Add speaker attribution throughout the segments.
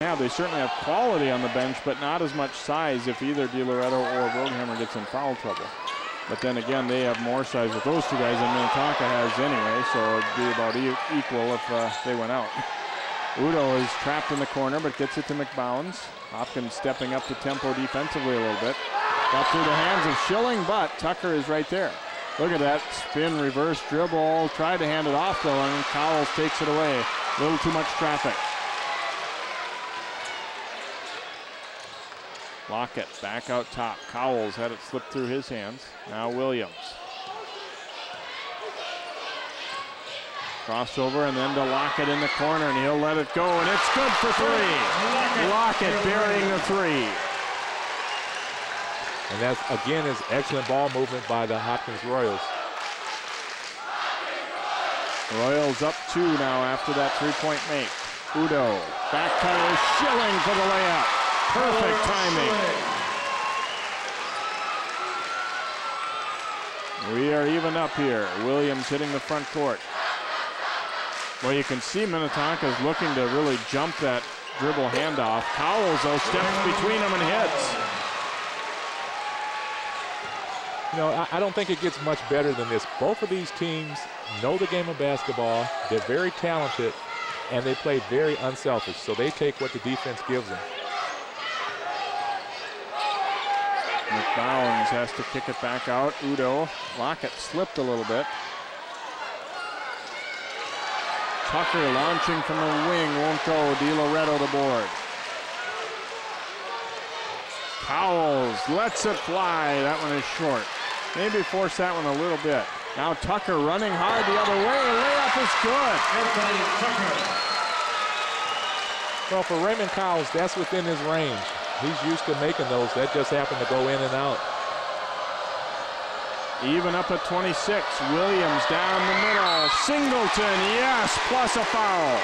Speaker 1: Yeah, they certainly have quality on the bench, but not as much size if either DiLoretto or Bodenhammer gets in foul trouble. But then again, they have more size with those two guys than Minnetonka has anyway, so it'd be about equal if they went out. Udo is trapped in the corner, but gets it to McBounds. Hopkins stepping up the tempo defensively a little bit. Got through the hands of Schilling, but Tucker is right there. Look at that spin, reverse dribble. Tried to hand it off though, and Cowles takes it away. A little too much traffic. Lockett back out top. Cowles had it slip through his hands. Now Williams. Crossover and then to Lockett in the corner, and he'll let it go, and it's good for three. Lockett burying the three.
Speaker 2: And that, again, is excellent ball movement by the Hopkins Royals.
Speaker 1: Royals up 2 now after that three-point make. Udo, back cutter, Schilling for the layup. Perfect timing. We are even up here. Williams hitting the front court. Well, you can see Minnetonka is looking to really jump that dribble handoff. Cowles, though, steps between them and hits.
Speaker 2: You know, I don't think it gets much better than this. Both of these teams know the game of basketball. They're very talented, and they play very unselfish. So they take what the defense gives them.
Speaker 1: McBounds has to kick it back out. Udo. Lockett slipped a little bit. Tucker launching from the wing, won't go. DiLoretto the board. Cowles lets it fly. That one is short. Maybe force that one a little bit. Now Tucker running hard the other way. Layup is good.
Speaker 2: Well, for Raymond Cowles, that's within his range. He's used to making those. That just happened to go in and out.
Speaker 1: Even up at 26. Williams down the middle. Singleton, yes, plus a foul.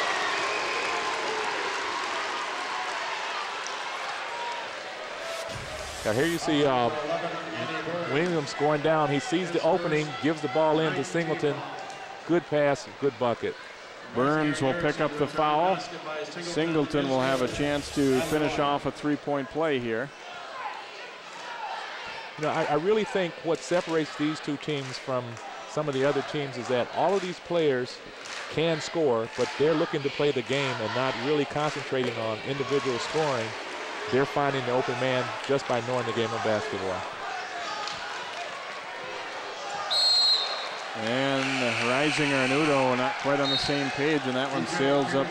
Speaker 2: Now here you see Williams going down. He sees the opening, gives the ball in to Singleton. Good pass, good bucket.
Speaker 1: Burns will pick up the foul. Singleton will have a chance to finish off a three-point play here.
Speaker 2: You know, I really think what separates these two teams from some of the other teams is that all of these players can score, but they're looking to play the game and not really concentrating on individual scoring. They're finding the open man just by knowing the game of basketball.
Speaker 1: And Reisinger and Udo are not quite on the same page, and that one sails up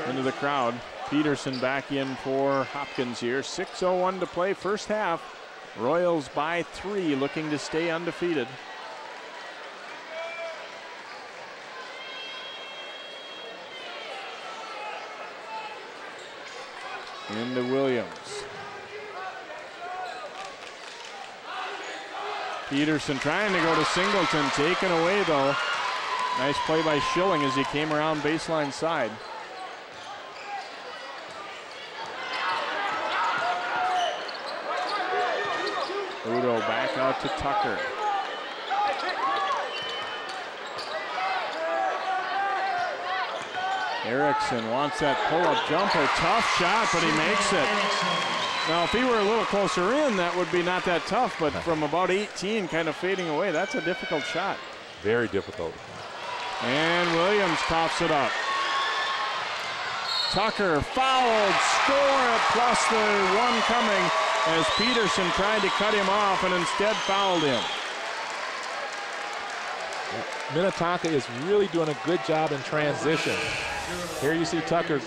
Speaker 1: into the crowd. Peterson back in for Hopkins here. 6:01 to play, first half. Royals by 3, looking to stay undefeated. Into Williams. Peterson trying to go to Singleton, taken away though. Nice play by Schilling as he came around baseline side. Udo back out to Tucker. Erickson wants that pull-up jumper. Tough shot, but he makes it. Now, if he were a little closer in, that would be not that tough, but from about 18, kind of fading away, that's a difficult shot.
Speaker 2: Very difficult.
Speaker 1: And Williams coughs it up. Tucker fouled, score it, plus the one coming as Peterson tried to cut him off and instead fouled him.
Speaker 2: Minnetonka is really doing a good job in transition. Here you see Tucker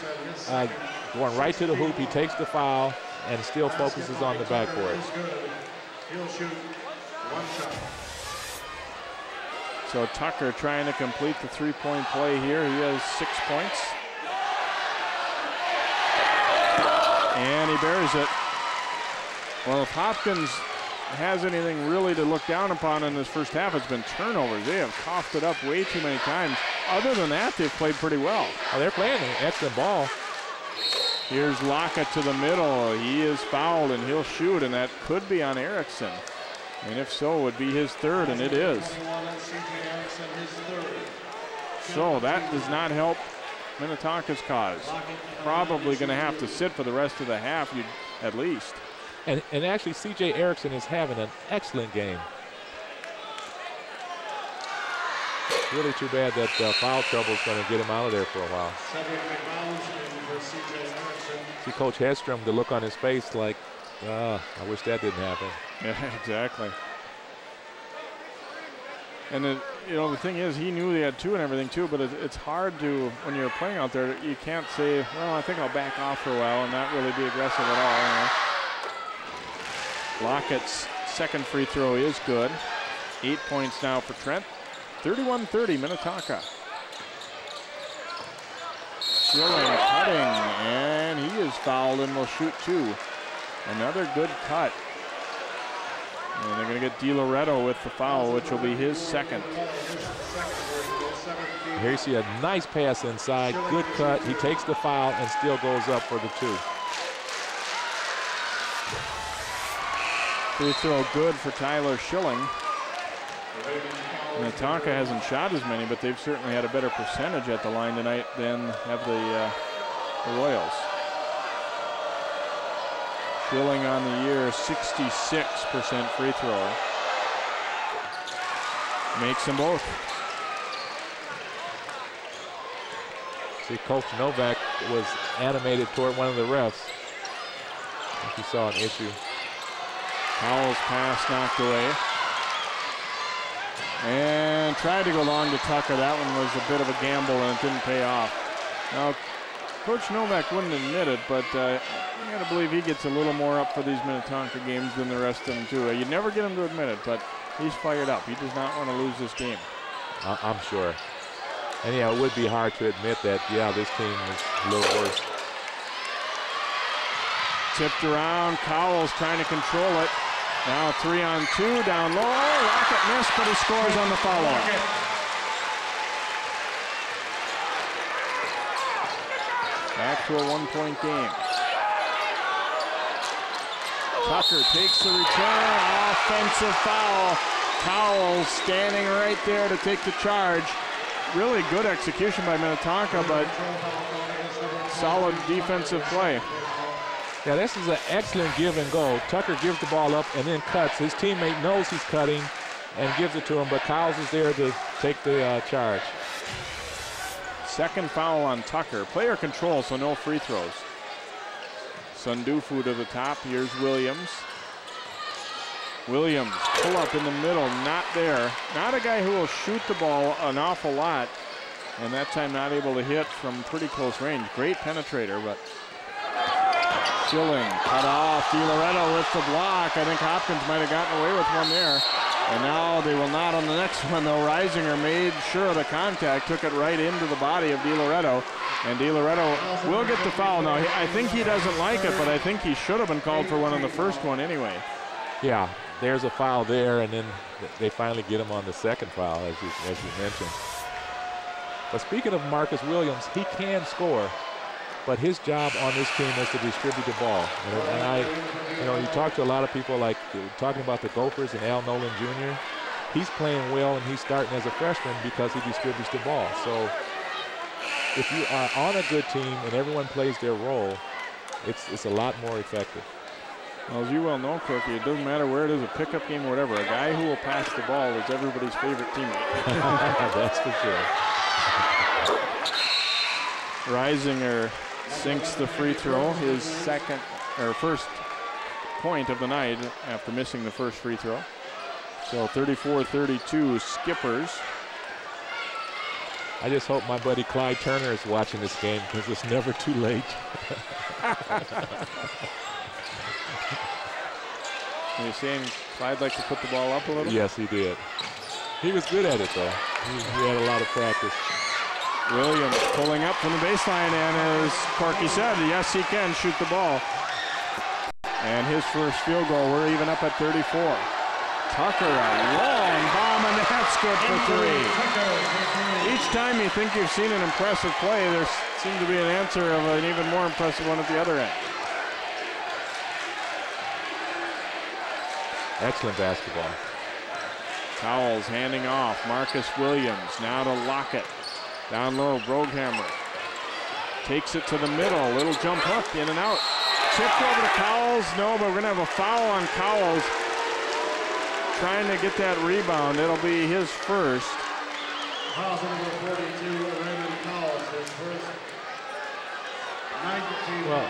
Speaker 2: going right to the hoop. He takes the foul and still focuses on the backboard.
Speaker 1: So Tucker trying to complete the three-point play here. He has 6 points. And he buries it. Well, if Hopkins has anything really to look down upon in this first half, it's been turnovers. They have coughed it up way too many times. Other than that, they've played pretty well.
Speaker 2: Oh, they're playing an excellent ball.
Speaker 1: Here's Lockett to the middle. He is fouled and he'll shoot, and that could be on Erickson. And if so, it would be his third, and it is. So that does not help Minnetonka's cause. Probably going to have to sit for the rest of the half, at least.
Speaker 2: And actually, C.J. Erickson is having an excellent game. Really too bad that foul trouble is going to get him out of there for a while. See Coach Hedstrom, the look on his face like, I wish that didn't happen.
Speaker 1: Yeah, exactly. And the thing is, he knew they had 2 and everything too, but it's hard to, when you're playing out there, you can't say, well, I think I'll back off for a while and not really be aggressive at all. Lockett's second free throw is good. 8 points now for Trent. 31-30 Minnetonka. Schilling cutting, and he is fouled and will shoot 2. Another good cut. And they're going to get DiLoretto with the foul, which will be his second.
Speaker 2: Here you see a nice pass inside, good cut. He takes the foul and still goes up for the 2.
Speaker 1: Free throw good for Tyler Schilling. Minnetonka hasn't shot as many, but they've certainly had a better percentage at the line tonight than have the Royals. Schilling on the year, 66% free throw. Makes them both.
Speaker 2: See, Coach Novak was animated toward one of the refs. I think he saw an issue.
Speaker 1: Powell's pass knocked away. And tried to go long to Tucker. That one was a bit of a gamble and it didn't pay off. Now, Coach Novak wouldn't admit it, but you got to believe he gets a little more up for these Minnetonka games than the rest of them too. You never get him to admit it, but he's fired up. He does not want to lose this game.
Speaker 2: I'm sure. And yeah, it would be hard to admit that, yeah, this team is a little worse.
Speaker 1: Tipped around, Cowell's trying to control it. Now 3-on-2 down low. Lockett missed, but he scores on the follow-up. Back to a 1-point game. Tucker takes the return. Offensive foul. Cowell standing right there to take the charge. Really good execution by Minnetonka, but solid defensive play.
Speaker 2: Yeah, this is an excellent give and go. Tucker gives the ball up and then cuts. His teammate knows he's cutting and gives it to him, but Cowles is there to take the charge.
Speaker 1: Second foul on Tucker. Player control, so no free throws. Sundufu to the top. Here's Williams. Williams, pull up in the middle, not there. Not a guy who will shoot the ball an awful lot, and that time not able to hit from pretty close range. Great penetrator, but Schilling cut off. DiLoretto with the block. I think Hopkins might have gotten away with one there. And now they will not on the next one, though. Reisinger made sure of the contact, took it right into the body of DiLoretto. And DiLoretto will get the foul. Now, I think he doesn't like it, but I think he should have been called for one on the first one anyway.
Speaker 2: Yeah, there's a foul there, and then they finally get him on the second foul, as you mentioned. But speaking of Marcus Williams, he can score, but his job on this team is to distribute the ball. And you talk to a lot of people, like talking about the Gophers and Al Nolan Jr. He's playing well, and he's starting as a freshman because he distributes the ball. So if you are on a good team and everyone plays their role, it's a lot more effective.
Speaker 1: Well, as you well know, Corky, it doesn't matter where it is, a pickup game or whatever. A guy who will pass the ball is everybody's favorite teammate.
Speaker 2: That's for sure.
Speaker 1: Reisinger sinks the free throw, his first point of the night after missing the first free throw. So 34-32 Skippers.
Speaker 2: I just hope my buddy Clyde Turner is watching this game because it's never too late.
Speaker 1: You're saying Clyde liked to put the ball up a little?
Speaker 2: Yes, he did. He was good at it, though. He had a lot of practice.
Speaker 1: Williams pulling up from the baseline, and as Corky said, yes, he can shoot the ball. And his first field goal, we're even up at 34. Tucker, a long bomb, and that's good for three. Each time you think you've seen an impressive play, there seems to be an answer of an even more impressive one at the other end.
Speaker 2: Excellent basketball.
Speaker 1: Cowles handing off. Marcus Williams now to Lockett. Down low, Broghammer. takes it to the middle. Little jump hook, in and out. Tipped over to Cowles. No, but we're going to have a foul on Cowles. Trying to get that rebound. It'll be his first.
Speaker 3: Fouls number 42, Raymond Cowles, his first. 19.
Speaker 2: Well,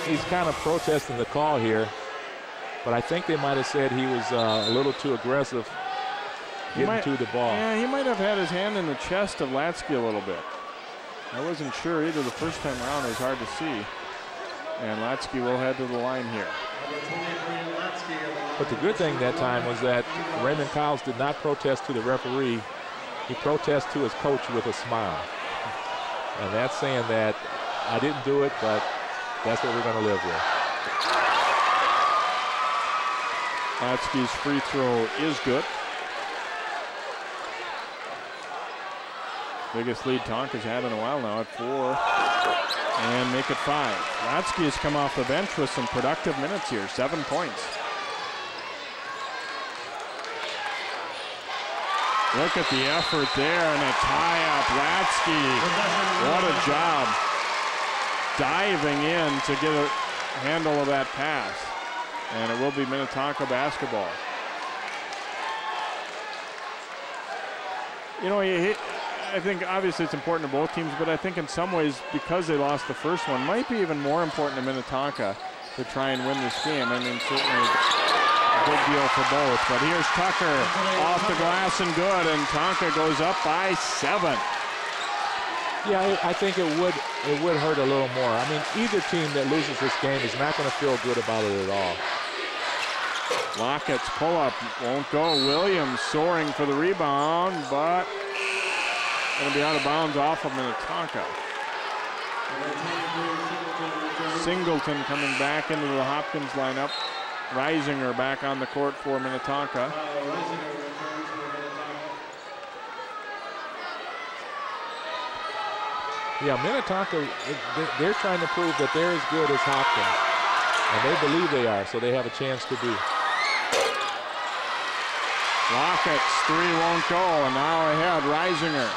Speaker 2: he's kind of protesting the call here, but I think they might have said he was a little too aggressive getting to the ball.
Speaker 1: Yeah, he might have had his hand in the chest of Latsky a little bit. I wasn't sure either the first time around. It was hard to see. And Latsky will head to the line here.
Speaker 2: But the good thing that time was that Raymond Cowles did not protest to the referee. He protested to his coach with a smile. And that's saying that I didn't do it, but that's what we're going to live with.
Speaker 1: Latsky's free throw is good. Biggest lead Tonka's had in a while now at 4. And make it 5. Latsky has come off the bench with some productive minutes here, 7 points. Look at the effort there and a tie-up. Latsky, what a job. Diving in to get a handle of that pass. And it will be Minnetonka basketball. You know, I think obviously it's important to both teams, but I think in some ways, because they lost the first one, might be even more important to Minnetonka to try and win this game. I mean, certainly a big deal for both. But here's Tucker off the glass and good, and Tonka goes up by 7.
Speaker 2: Yeah, I think it would hurt a little more. I mean, either team that loses this game is not going to feel good about it at all.
Speaker 1: Lockett's pull-up won't go. Williams soaring for the rebound, but going to be out of bounds off of Minnetonka. Singleton coming back into the Hopkins lineup. Reisinger back on the court for Minnetonka.
Speaker 2: Yeah, Minnetonka, they're trying to prove that they're as good as Hopkins. And they believe they are, so they have a chance to be.
Speaker 1: Lockett's 3 won't go, and now ahead, Reisinger.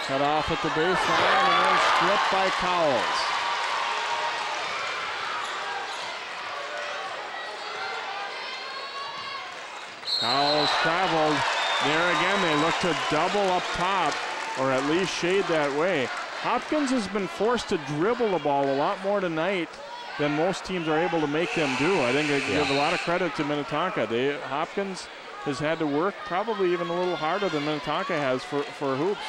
Speaker 1: Cut off at the baseline and then stripped by Cowles. Cowles traveled. There again, they look to double up top, or at least shade that way. Hopkins has been forced to dribble the ball a lot more tonight than most teams are able to make them do. I think I give a lot of credit to Minnetonka. Hopkins has had to work probably even a little harder than Minnetonka has for hoops.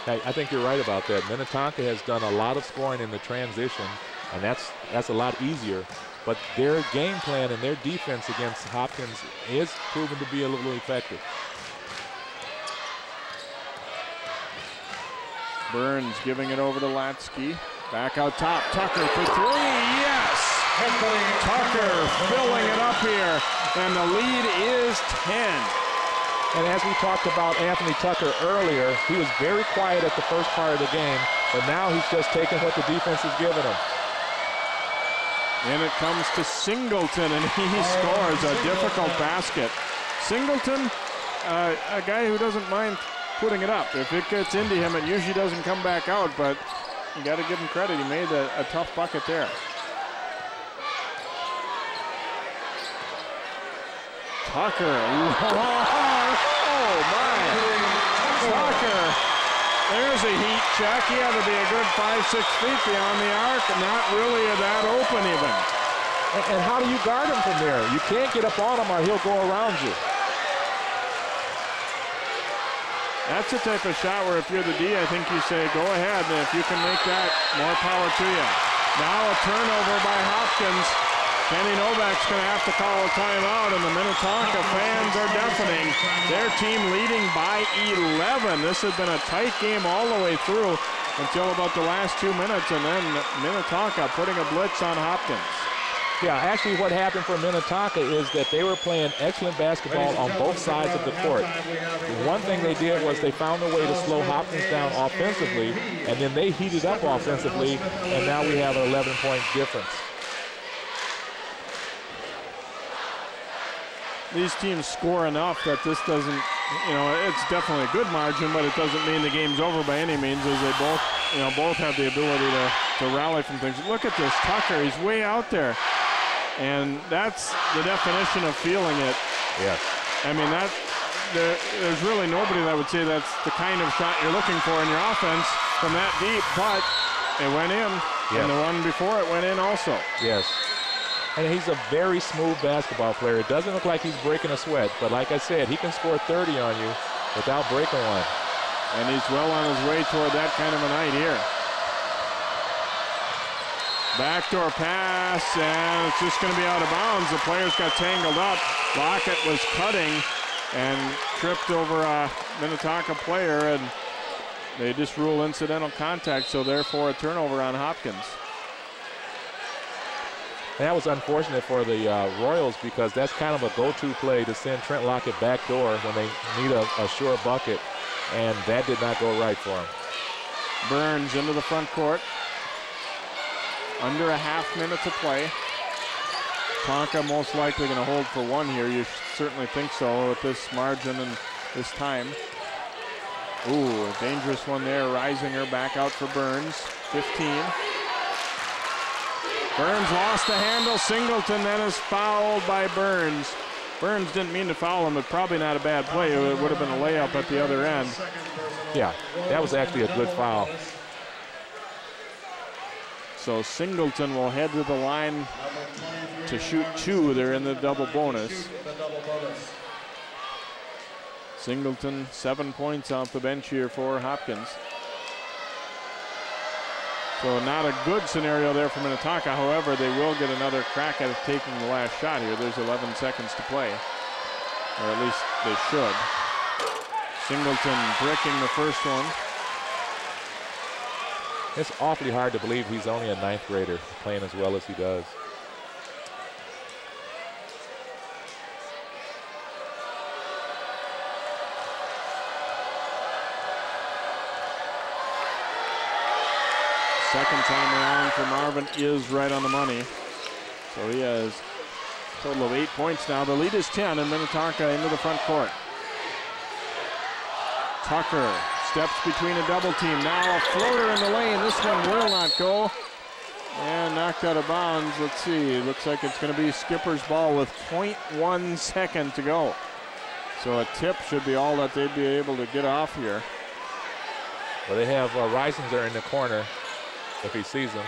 Speaker 2: I think you're right about that. Minnetonka has done a lot of scoring in the transition, and that's a lot easier. But their game plan and their defense against Hopkins is proven to be a little effective.
Speaker 1: Burns giving it over to Latsky. Back out top, Tucker for 3, yes! Tucker filling it up here, and the lead is 10.
Speaker 2: And as we talked about Anthony Tucker earlier, he was very quiet at the first part of the game, but now he's just taking what the defense is giving him.
Speaker 1: And it comes to Singleton, and he scores a difficult basket. Singleton, a guy who doesn't mind putting it up. If it gets into him, it usually doesn't come back out, but you got to give him credit. He made a tough bucket there. Tucker. Oh, my. Tucker. There's a heat check. He had to be a good 5-6 feet beyond the arc, and not really that open even.
Speaker 2: And how do you guard him from there? You can't get up on him or he'll go around you.
Speaker 1: That's the type of shot where if you're the D, I think you say, go ahead, and if you can make that, more power to you. Now a turnover by Hopkins. Kenny Novak's going to have to call a timeout, and the Minnetonka fans are deafening. Their team leading by 11. This has been a tight game all the way through until about the last 2 minutes, and then Minnetonka putting a blitz on Hopkins.
Speaker 2: Yeah, actually what happened for Minnetonka is that they were playing excellent basketball on both sides of the court. One thing they did was they found a way to slow Hopkins down offensively, and then they heated up offensively, and now we have an 11-point difference.
Speaker 1: These teams score enough that this doesn't, it's definitely a good margin, but it doesn't mean the game's over by any means, as they both you know, both have the ability to rally from things. Look at this, Tucker, he's way out there. And that's the definition of feeling it.
Speaker 2: Yes.
Speaker 1: I mean, there's really nobody that would say that's the kind of shot you're looking for in your offense from that deep, but it went in.
Speaker 2: Yes.
Speaker 1: And the one before it went in also.
Speaker 2: Yes. And he's a very smooth basketball player. It doesn't look like he's breaking a sweat, but like I said, he can score 30 on you without breaking one.
Speaker 1: And he's well on his way toward that kind of a night here. Backdoor pass, and it's just going to be out of bounds. The players got tangled up. Lockett was cutting and tripped over a Minnetonka player, and they just rule incidental contact, so therefore a turnover on Hopkins.
Speaker 2: That was unfortunate for the Royals because that's kind of a go-to play to send Trent Lockett backdoor when they need a sure bucket, and that did not go right for him.
Speaker 1: Burns into the front court. Under a half minute to play. Tonka most likely going to hold for one here. You certainly think so with this margin and this time. Ooh, a dangerous one there. Reisinger back out for Burns. 15. Burns lost the handle. Singleton then is fouled by Burns. Burns didn't mean to foul him, but probably not a bad play. It would have been a layup at the other end.
Speaker 2: Yeah, that was actually a good foul.
Speaker 1: So Singleton will head to the line to shoot 2. They're in the double bonus. Singleton, 7 points off the bench here for Hopkins. So not a good scenario there for Minnetonka. However, they will get another crack at taking the last shot here. There's 11 seconds to play, or at least they should. Singleton bricking the first one.
Speaker 2: It's awfully hard to believe he's only a 9th grader playing as well as he does.
Speaker 1: Second time around for Marvin is right on the money. So he has a total of 8 points now. The lead is 10, and Minnetonka into the front court. Tucker steps between a double team. Now a floater in the lane. This one will not go. And knocked out of bounds. Let's see. Looks like it's going to be Skipper's ball with 0.1 second to go. So a tip should be all that they'd be able to get off here.
Speaker 2: Well, they have Reisinger in the corner if he sees them.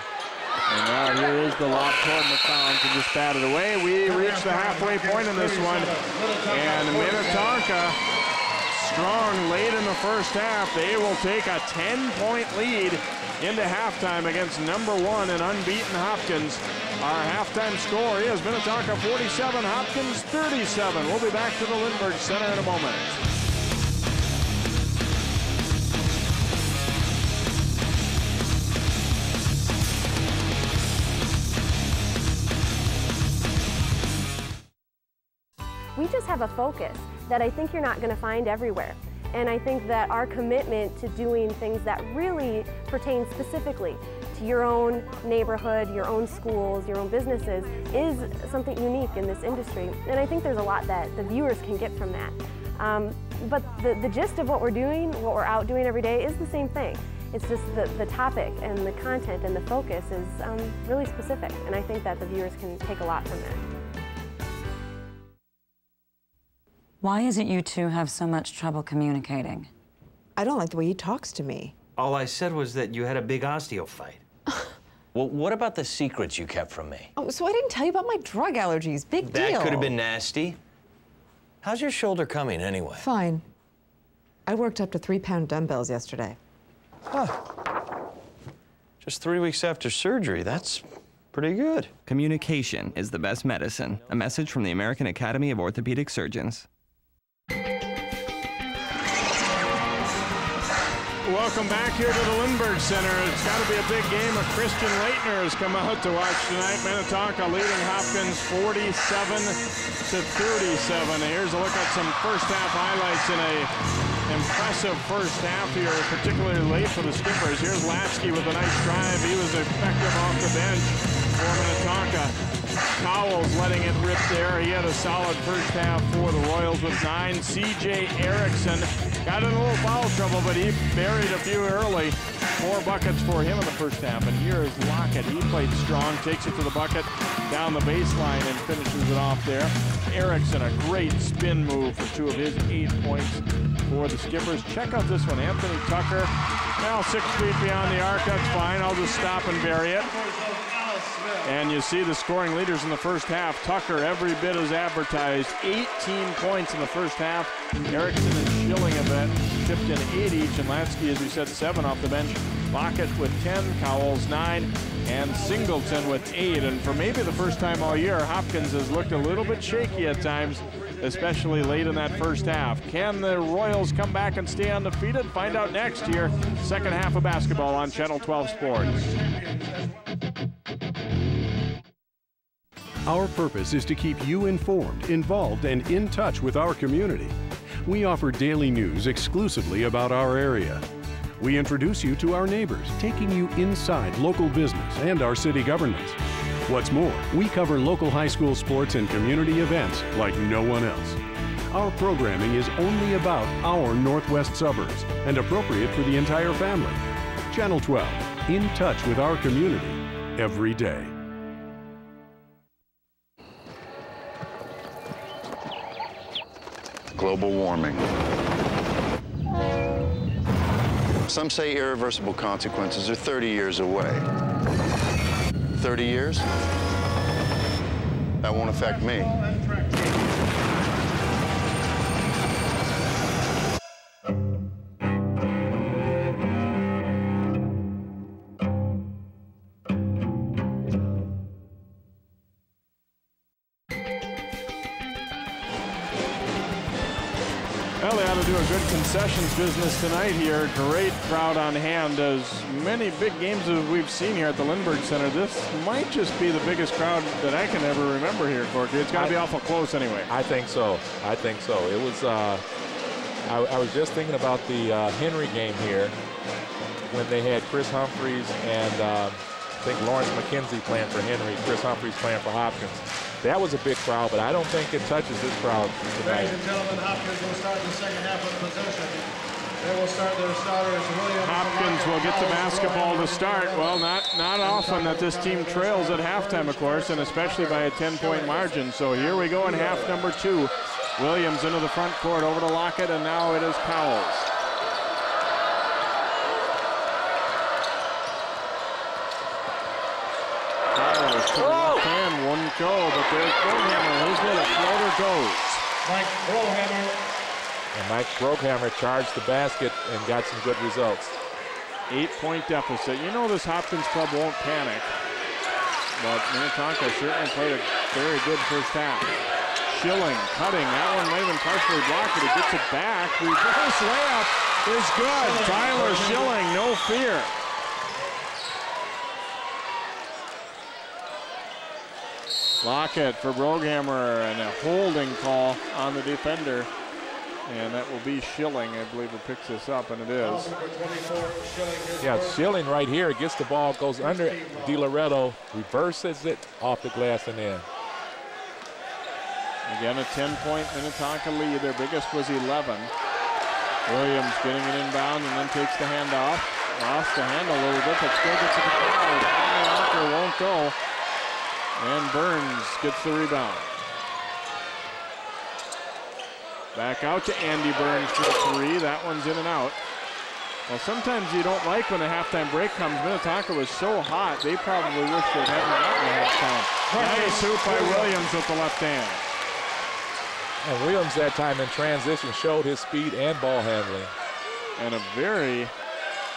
Speaker 1: And now here is the lob toward McCown to just bat it away. We reach the halfway point in this one. And Minnetonka, strong late in the first half. They will take a 10-point lead into halftime against #1 and unbeaten Hopkins. Our halftime score is Minnetonka 47, Hopkins 37. We'll be back to the Lindbergh Center in a moment.
Speaker 4: We just have a focus that I think you're not going to find everywhere. And I think that our commitment to doing things that really pertain specifically to your own neighborhood, your own schools, your own businesses is something unique in this industry. And I think there's a lot that the viewers can get from that. But the gist of what we're doing, what we're out doing every day is the same thing. It's just the topic and the content and the focus is really specific. And I think that the viewers can take a lot from that.
Speaker 5: Why is it you two have so much trouble communicating?
Speaker 6: I don't like the way he talks to me.
Speaker 7: All I said was that you had a big osteo fight.
Speaker 8: Well, what about the secrets you kept from me?
Speaker 6: Oh, so I didn't tell you about my drug allergies. Big deal.
Speaker 8: That could have been nasty. How's your shoulder coming anyway?
Speaker 6: Fine. I worked up to 3-pound dumbbells yesterday.
Speaker 8: Huh. Just 3 weeks after surgery. That's pretty good.
Speaker 9: Communication is the best medicine. A message from the American Academy of Orthopedic Surgeons.
Speaker 1: Welcome back here to the Lindbergh Center. It's got to be a big game. A Christian Leitner has come out to watch tonight. Minnetonka leading Hopkins 47-37. Here's a look at some first half highlights in a impressive first half here, particularly late for the Skippers. Here's Lasky with a nice drive. He was effective off the bench for Minnetonka. Cowles letting it rip there. He had a solid first half for the Royals with 9. C.J. Erickson got in a little foul trouble, but he buried a few early. 4 buckets for him in the first half. And here is Lockett. He played strong, takes it to the bucket, down the baseline, and finishes it off there. Erickson, a great spin move for 2 of his 8 points for the Skippers. Check out this one, Anthony Tucker. Now 6 feet beyond the arc, that's fine. I'll just stop and bury it. And you see the scoring leaders in the first half. Tucker, every bit as advertised, 18 points in the first half. Erickson and Schilling a bit, chipped in 8 each, and Latsky, as we said, 7 off the bench. Lockett with 10, Cowles 9, and Singleton with 8. And for maybe the first time all year, Hopkins has looked a little bit shaky at times, especially late in that first half. Can the Royals come back and stay undefeated? Find out next year. Second half of basketball on Channel 12 Sports.
Speaker 10: Our purpose is to keep you informed, involved, and in touch with our community. We offer daily news exclusively about our area. We introduce you to our neighbors, taking you inside local business and our city governments. What's more, we cover local high school sports and community events like no one else. Our programming is only about our northwest suburbs and appropriate for the entire family. Channel 12, in touch with our community every day.
Speaker 11: Global warming. Some say irreversible consequences are 30 years away. 30 years? That won't affect me.
Speaker 1: Well, they ought to do a good concessions business tonight here. Great crowd on hand. As many big games as we've seen here at the Lindbergh Center, this might just be the biggest crowd that I can ever remember here, Corky. It's got to be awful close anyway.
Speaker 2: I think so. I think so. It was, I was just thinking about the Henry game here when they had Chris Humphreys and I think Lawrence McKenzie playing for Henry, Chris Humphreys playing for Hopkins. That was a big crowd, but I don't think it touches this crowd tonight.
Speaker 3: Ladies and gentlemen, Hopkins will start the second half of possession. They will start their starters. Williams.
Speaker 1: Hopkins will get the basketball to start. Well, not often that this team trails at halftime, of course, and especially by a 10-point margin. So here we go in half number 2. Williams into the front court, over to Lockett, and now it is Cowles. To the left hand, wouldn't go, but there's Brohammer. His little floater goes.
Speaker 3: Mike Brohammer.
Speaker 2: And Mike Brohammer charged the basket and got some good results.
Speaker 1: 8-point deficit. You know this Hopkins club won't panic, but Minnetonka certainly played a very good first half. Schilling, cutting. That one might have been partially blocked, but he gets it back. Reverse layup is good. Tyler Schilling, no fear. Lockett for Brohammer, and a holding call on the defender. And that will be Schilling, I believe, who picks this up, and it is.
Speaker 2: Yeah, Schilling right here gets the ball, goes under DiLoretto, reverses it off the glass and in.
Speaker 1: Again, a 10-point Minnetonka lead. Their biggest was 11. Williams getting it inbound and then takes the handoff. Lost the hand a little bit, but still gets it to foul. Won't go. And Burns gets the rebound. Back out to Andy Burns for the 3. That one's in and out. Well, sometimes you don't like when the halftime break comes. Minnetonka was so hot, they probably wish they hadn't gotten the halftime. Nice hoop by Williams with the left hand.
Speaker 2: And Williams that time in transition showed his speed and ball handling.
Speaker 1: And a very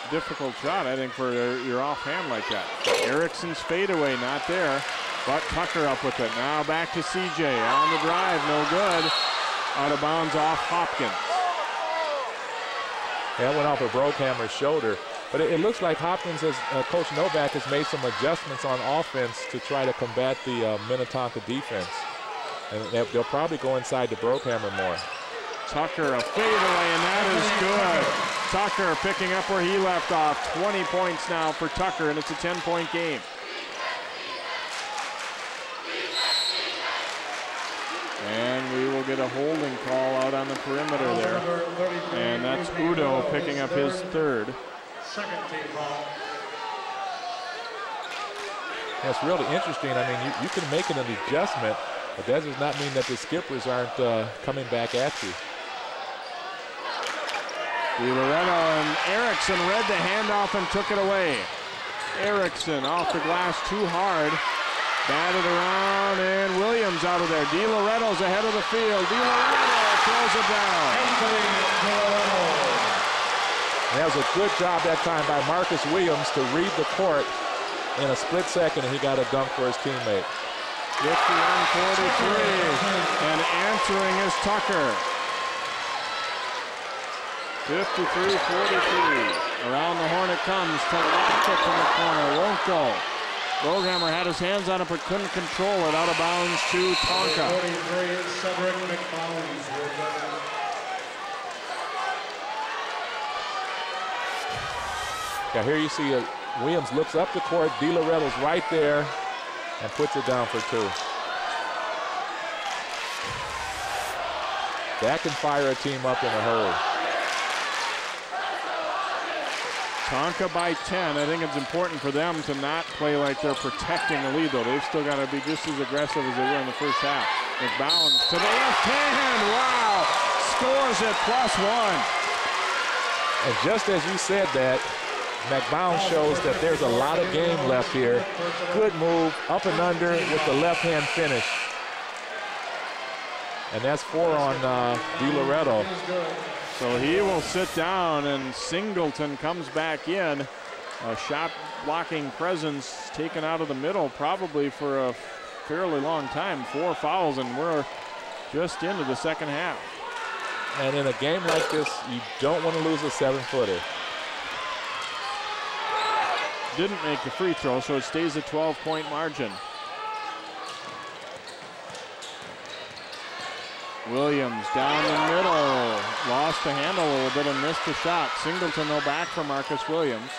Speaker 1: difficult shot, I think, for your offhand like that. Erickson's fadeaway, not there. But Tucker up with it. Now back to CJ. On the drive, no good. Out of bounds off Hopkins.
Speaker 2: That went off of Brohammer's shoulder. But it looks like Hopkins, has, Coach Novak, has made some adjustments on offense to try to combat the Minnetonka defense. And they'll probably go inside to Brohammer more.
Speaker 1: Tucker, a fadeaway, and that is good. Tucker picking up where he left off. 20 points now for Tucker, and it's a 10-point game. And we will get a holding call out on the perimeter there. And that's Udo picking up his 3rd.
Speaker 3: second team foul.
Speaker 2: That's really interesting. I mean, you can make an adjustment, but that does not mean that the skippers aren't coming back at you.
Speaker 1: DiLoretto and Erickson read the handoff and took it away. Erickson off the glass too hard. Batted around, and Williams out of there. DiLoretto's ahead of the field. DiLoretto throws it down.
Speaker 2: And that was a good job that time by Marcus Williams to read the court in a split second, and he got a dunk for his teammate.
Speaker 1: 51-43, and answering is Tucker. 53-43. Around the horn it comes to Lockett from the corner. Won't go. Rollhammer had his hands on it but couldn't control it. Out of bounds to Tonka.
Speaker 3: 43, Cedric McBowens.
Speaker 2: Now here you see Williams looks up the court. DiLoretto's right there and puts it down for two. That can fire a team up in a hurry.
Speaker 1: Tonka by 10. I think it's important for them to not play like they're protecting the lead, though. They've still got to be just as aggressive as they were in the first half. McBowens to the left hand. Wow! Scores it +1.
Speaker 2: And just as you said that, McBowens shows that there's a lot of game left here. Good move, up and under with the left hand finish. And that's 4 on DiLoretto.
Speaker 1: So he will sit down, and Singleton comes back in. A shot blocking presence taken out of the middle probably for a fairly long time. 4 fouls, and we're just into the second half.
Speaker 2: And in a game like this, you don't want to lose a 7-footer.
Speaker 1: Didn't make the free throw, so it stays a 12-point margin. Williams down the middle, lost the handle a little bit and missed the shot. Singleton though back for Marcus Williams.